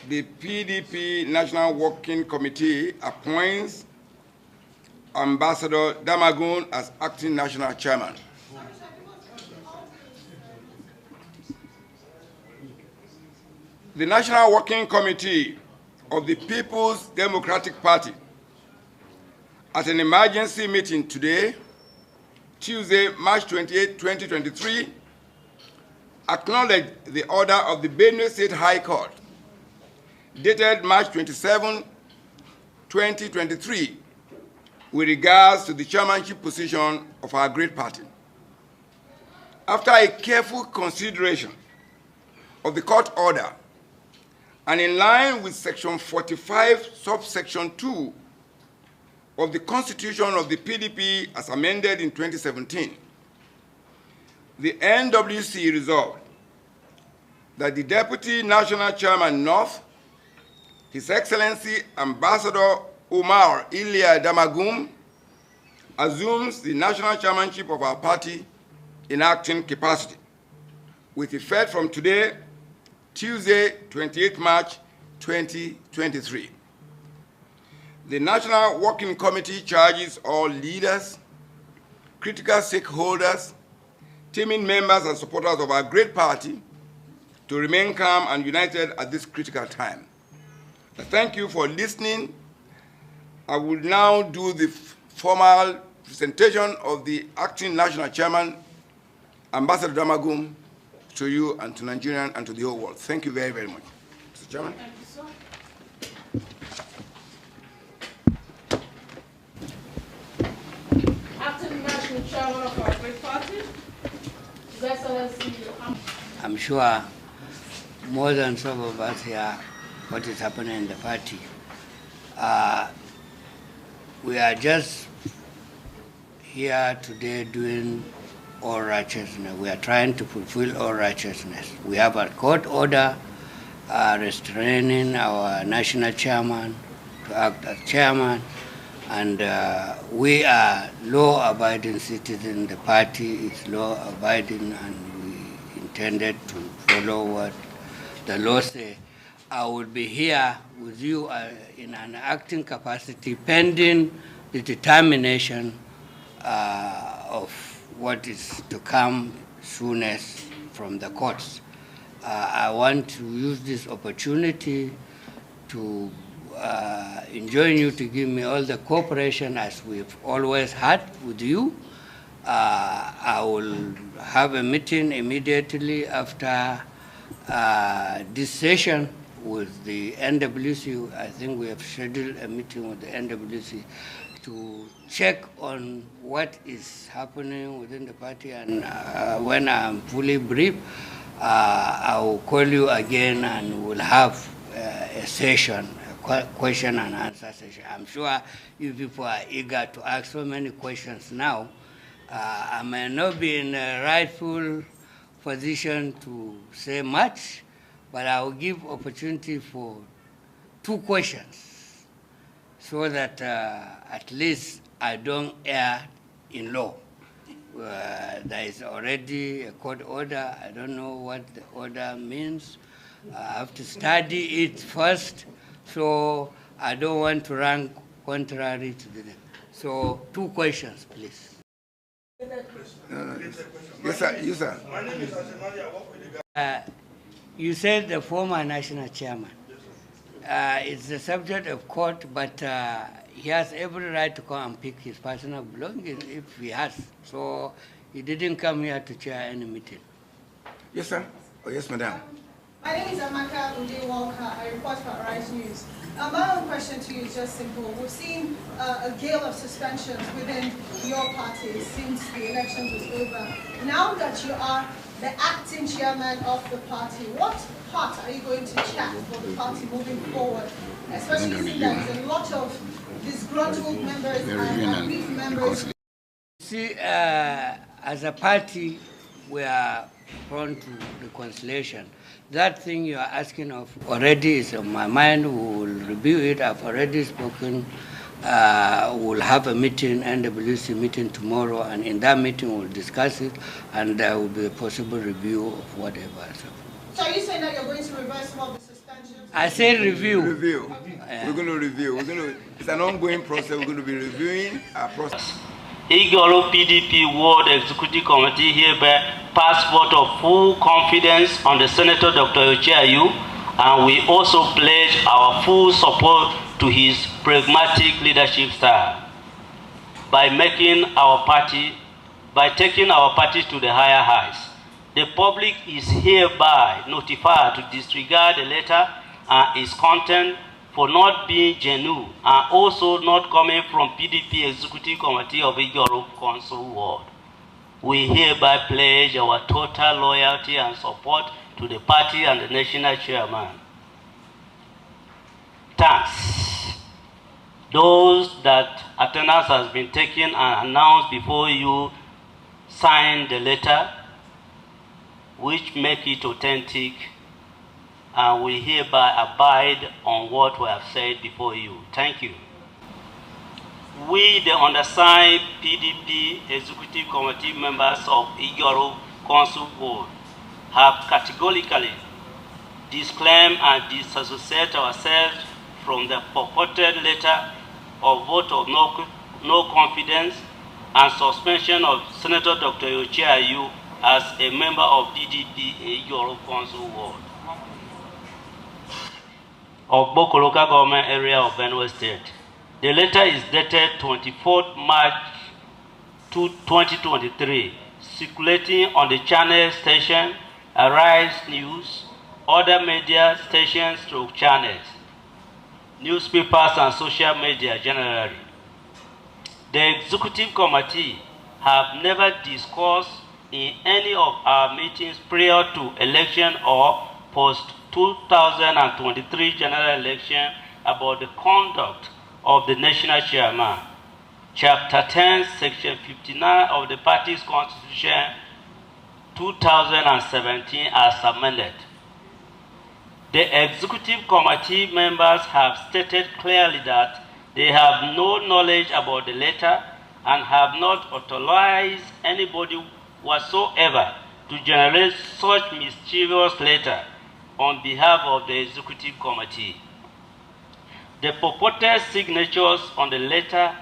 the PDP National Working Committee appoints Ambassador Damagum as acting national chairman. The National Working Committee of the People's Democratic Party, at an emergency meeting today, Tuesday, March 28, 2023, acknowledged the order of the Benue State High Court, dated March 27, 2023, with regards to the chairmanship position of our great party. After a careful consideration of the court order, and in line with Section 45, subsection 2 of the Constitution of the PDP as amended in 2017, the NWC resolved that the Deputy National Chairman North, His Excellency Ambassador Umar Ilia Damagum, assumes the national chairmanship of our party in acting capacity, with effect from today, Tuesday, 28 March 2023. The National Working Committee charges all leaders, critical stakeholders, teaming members and supporters of our great party to remain calm and united at this critical time. Thank you for listening. I will now do the formal presentation of the acting national chairman, Ambassador Damagum, to you and to Nigerian and to the whole world. Thank you very, very much. Mr. Chairman. Thank you, sir. Acting national chairman of our great party, His Excellency. I'm sure more than some of us here, what is happening in the party. We are just here today doing all righteousness. We are trying to fulfill all righteousness. We have a court order restraining our national chairman to act as chairman, and we are law-abiding citizens. The party is law-abiding, and we intended to follow what the law says. I will be here with you in an acting capacity pending the determination of what is to come soonest from the courts. I want to use this opportunity to enjoin you to give me all the cooperation as we've always had with you. I will have a meeting immediately after this session with the NWC. I think we have scheduled a meeting with the NWC to check on what is happening within the party, and when I'm fully briefed, I will call you again and we'll have a session, a question and answer session. I'm sure you people are eager to ask so many questions now. I may not be in a rightful position to say much, but I will give opportunity for 2 questions so that at least I don't err in law. There is already a court order. I don't know what the order means. I have to study it first, so I don't want to run contrary to the... So 2 questions, please. Yes, sir. Yes, sir. My name is Ashimali. I work with the guy. You said the former national chairman. It's the subject of court, but he has every right to come and pick his personal belongings if he has. So he didn't come here to chair any meeting. Yes, sir. Oh, yes, madam. My name is Amaka Ude Walker. I report for Arise News. My own question to you is just simple. We've seen a gale of suspensions within your party since the elections was over. Now that you are the acting chairman of the party, what part are you going to chat for the party moving forward? Especially since there's a lot of disgruntled members and aggrieved members. See, as a party, we are prone to reconciliation. That thing you are asking of already is on my mind. We will review it. I've already spoken. We'll have a meeting, NWC meeting tomorrow, and in that meeting we'll discuss it, and there will be a possible review of whatever. So are you saying that you're going to reverse some of the suspensions I said review. Review. We're going to review. It's an ongoing process. We're going to be reviewing our process. Igoro PDP World Executive Committee hereby pass vote of full confidence on the Senator Dr. Ochiayu, and we also pledge our full support to his pragmatic leadership style by taking our party to the higher heights. The public is hereby notified to disregard the letter and its content for not being genuine and also not coming from PDP Executive Committee of Igoro Council Ward. We hereby pledge our total loyalty and support to the party and the national chairman. Thanks. Those that attendance has been taken and announced before you sign the letter, which make it authentic, and we hereby abide on what we have said before you. Thank you. We, the undersigned PDP Executive Committee members of Igoro Council Board, have categorically disclaimed and disassociated ourselves from the purported letter of vote of no confidence and suspension of Senator Dr. Ochiayu as a member of PDP Igoro Council Ward of Boko Local Government Area of Benue State. The letter is dated 24th March 2023, circulating on the channel station, Arise News, other media stations through channels, newspapers and social media generally. The Executive Committee have never discussed in any of our meetings prior to election or post-2023 general election about the conduct of the national chairman. Chapter 10, Section 59 of the party's Constitution 2017 as amended. The Executive Committee members have stated clearly that they have no knowledge about the letter and have not authorized anybody whatsoever to generate such mischievous letter on behalf of the Executive Committee. The purported signatures on the letter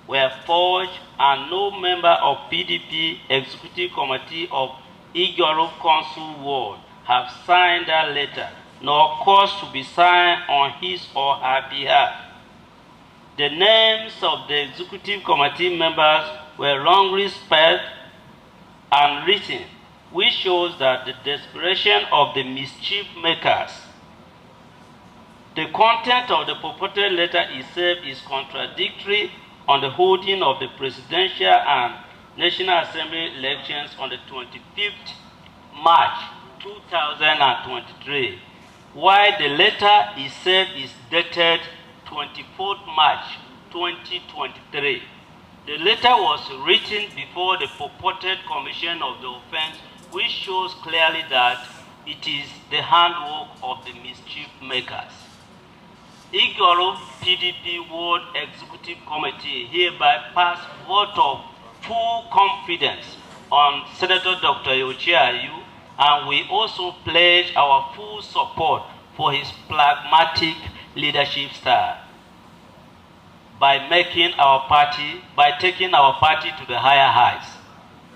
were forged, and no member of PDP Executive Committee of Igoro Council Ward have signed that letter, nor caused to be signed on his or her behalf. The names of the Executive Committee members were wrongly spelled and written, which shows that the desperation of the mischief makers. The content of the purported letter itself is contradictory on the holding of the presidential and National Assembly elections on the 25th March 2023, while the letter itself is dated 24th March 2023. The letter was written before the purported commission of the offense, which shows clearly that it is the handwork of the mischief makers. Igoro PDP World Executive Committee hereby pass vote of full confidence on Senator Dr. Ochiayu, and we also pledge our full support for his pragmatic leadership style by taking our party to the higher heights.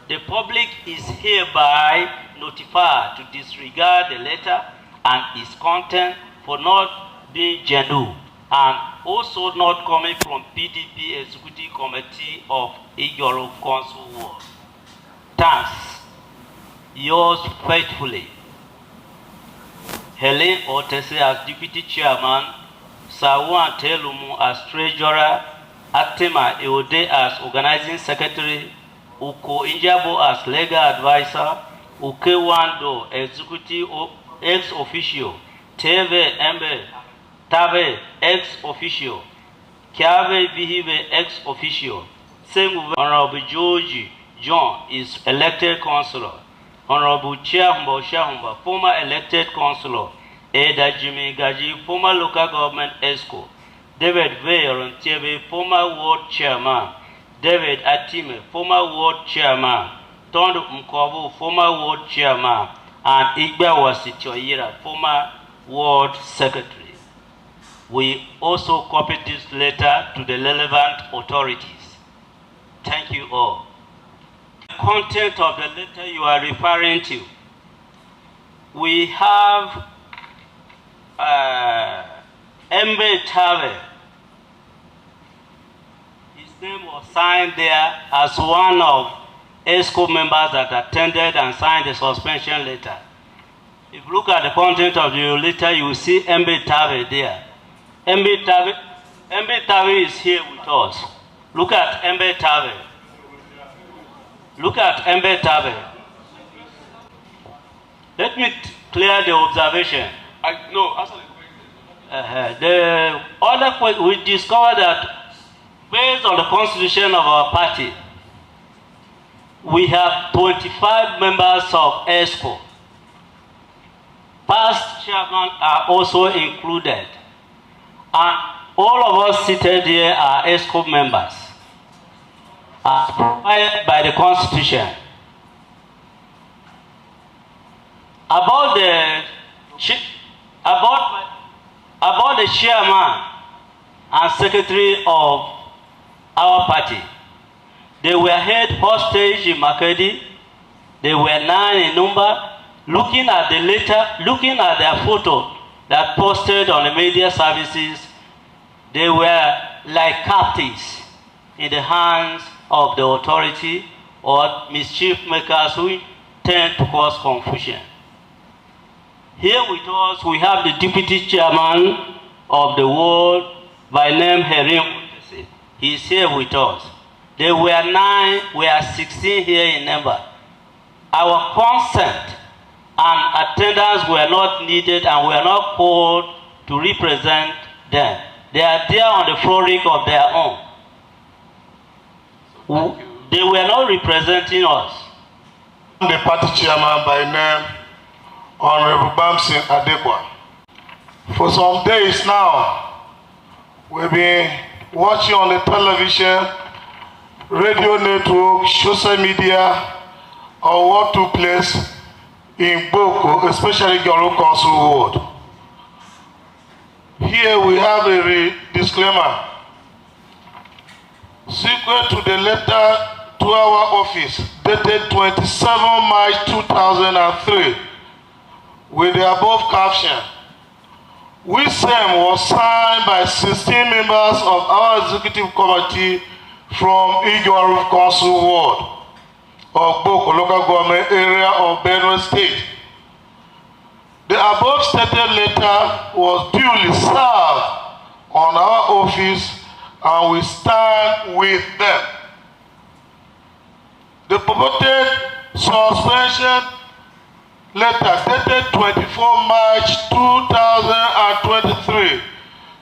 The public is hereby notified to disregard the letter and its content for not being genuine and also not coming from PDP Executive Committee of Igoro Council Ward. Thanks. Yours faithfully, Helen Otese as Deputy Chairman, Sawan Telumu as Treasurer, Atema Eode as Organizing Secretary, Uko Injabo as Legal Advisor, Uke Wando Executive Ex-Officio, Teve Embe Tave Ex-Officio, Kiave Bihive Ex-Officio. Honorable George John is elected councillor. Honorable Chiahumba, former elected councillor. Eda Jimmy Gaji, former local government ESCO. David Veyorontieve, former ward chairman. David Atime, former ward chairman. Tondo Mkovu, former ward chairman. And Igba Wasitoyira, former Ward Secretary. We also copied this letter to the relevant authorities. Thank you all. The content of the letter you are referring to, we have Mbe Tave. His name was signed there as one of ESCO members that attended and signed the suspension letter. If you look at the content of the letter, you will see Mbe Tave there. Mbe Tave is here with us. Look at Mbe Tave. Look at Mbe Tave. Let me clear the observation. The other, we discovered that based on the constitution of our party, we have 25 members of ESCO. Past chairmen are also included. And all of us seated here are ESCO members, as provided by the Constitution. About the chairman and secretary of our party, they were held hostage in Makedi. They were 9 in number. Looking at the letter, looking at their photo that posted on the media services, they were like captives in the hands of the authority or mischief makers who tend to cause confusion. Here with us, we have the deputy chairman of the ward by name Herim. He is here with us. There were 9, we are 16 here in number. Our consent and attendance were not needed and were not called to represent them. They are there on the flooring of their own. They were not representing us. The party chairman by name Honorable Bamsin Adekwa. For some days now, we've been watching on the television, radio network, social media, on what took place in Boko, especially Garo Council Ward. Here we have a disclaimer. Sequent to the letter to our office dated 27 March 2003 with the above caption, which same was signed by 16 members of our executive committee from Igwaru Council Ward of Boko local government area of Benue State. The above stated letter was duly served on our office and we stand with them. The purported suspension letter dated 24 March 2023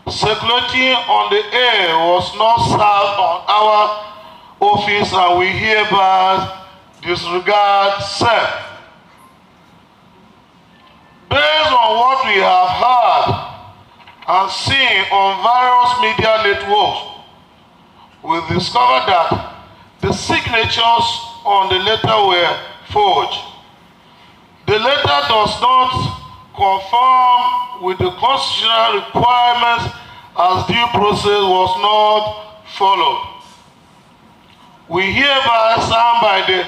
circulating on the air was not served on our office and we hereby disregard same. Based on what we have heard and seen on various media networks, we discovered that the signatures on the letter were forged. The letter does not conform with the constitutional requirements as due process was not followed. We hereby stand by the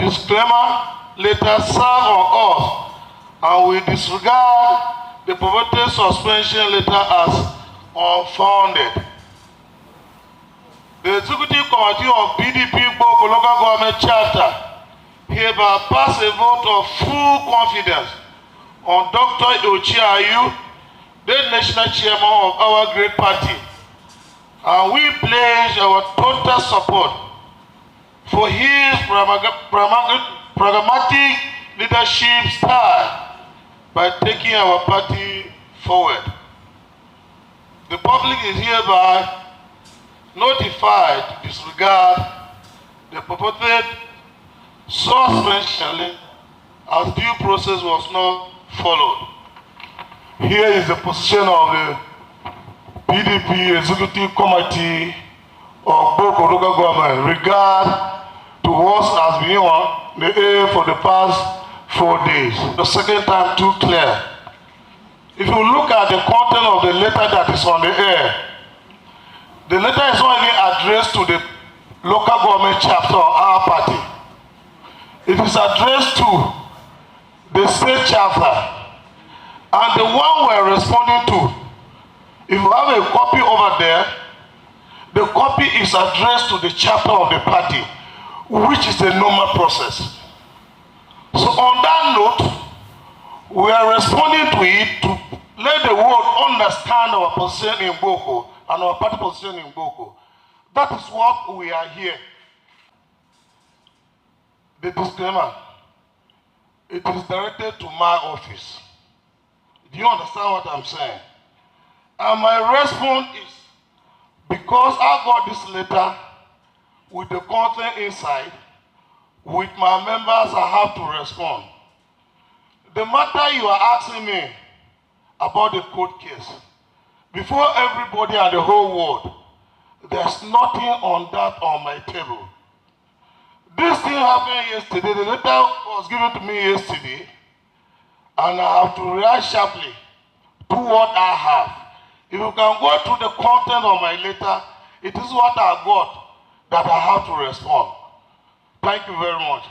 disclaimer letter served on us and we disregard the purported suspension letter as unfounded. The Executive Committee of PDP Boko Local Government Chapter hereby pass a vote of full confidence on Dr. Ochiayu, the National Chairman of our great party, and we pledge our total support for his pragmatic leadership style by taking our party forward. The public is hereby notified to disregard the purported suspension as due process was not followed. Here is the position of the PDP Executive Committee of Boko Local Government regard to what has been on the air for the past 4 days. The second time too clear. if you look at the content of the letter that is on the air, the letter is not even addressed to the local government chapter of our party. It is addressed to the state chapter. And the one we are responding to, if you have a copy over there, the copy is addressed to the chapter of the party, which is the normal process. So on that note, we are responding to it to let the world understand our position in Boko and our party position in Boko. That is what we are here. The disclaimer, it is directed to my office. Do you understand what I'm saying? And my response is, because I got this letter with the content inside, with my members, I have to respond. The matter you are asking me about the court case, before everybody and the whole world, there's nothing on that on my table. This thing happened yesterday. The letter was given to me yesterday, and I have to react sharply to what I have. If you can go through the content of my letter, it is what I got that I have to respond. Thank you very much.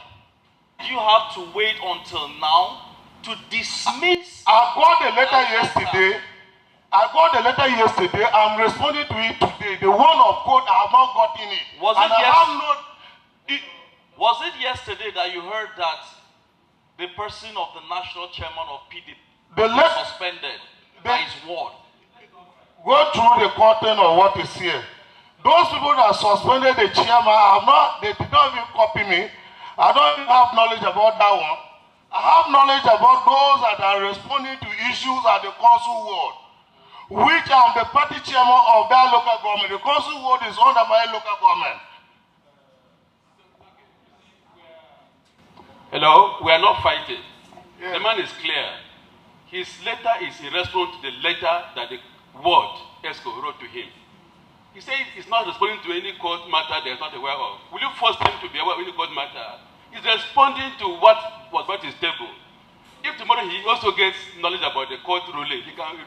You have to wait until now to dismiss. I got the letter yesterday. I'm responding to it today. The one of court, I have not gotten it. Was it yesterday that you heard that the person of the national chairman of PDP was suspended by his word? Go through the content of what is here. Those people that suspended the chairman, they did not even copy me. I don't even have knowledge about that one. I have knowledge about those that are responding to issues at the council ward, which I'm the party chairman of that local government. The council ward is under my local government. Hello, we are not fighting. Yes. The man is clear. His letter is in response to the letter that the ward ESCO wrote to him. He said he's not responding to any court matter that he's not aware of. Will you force him to be aware of any court matter? He's responding to what was brought to his table. If tomorrow he also gets knowledge about the court ruling, he can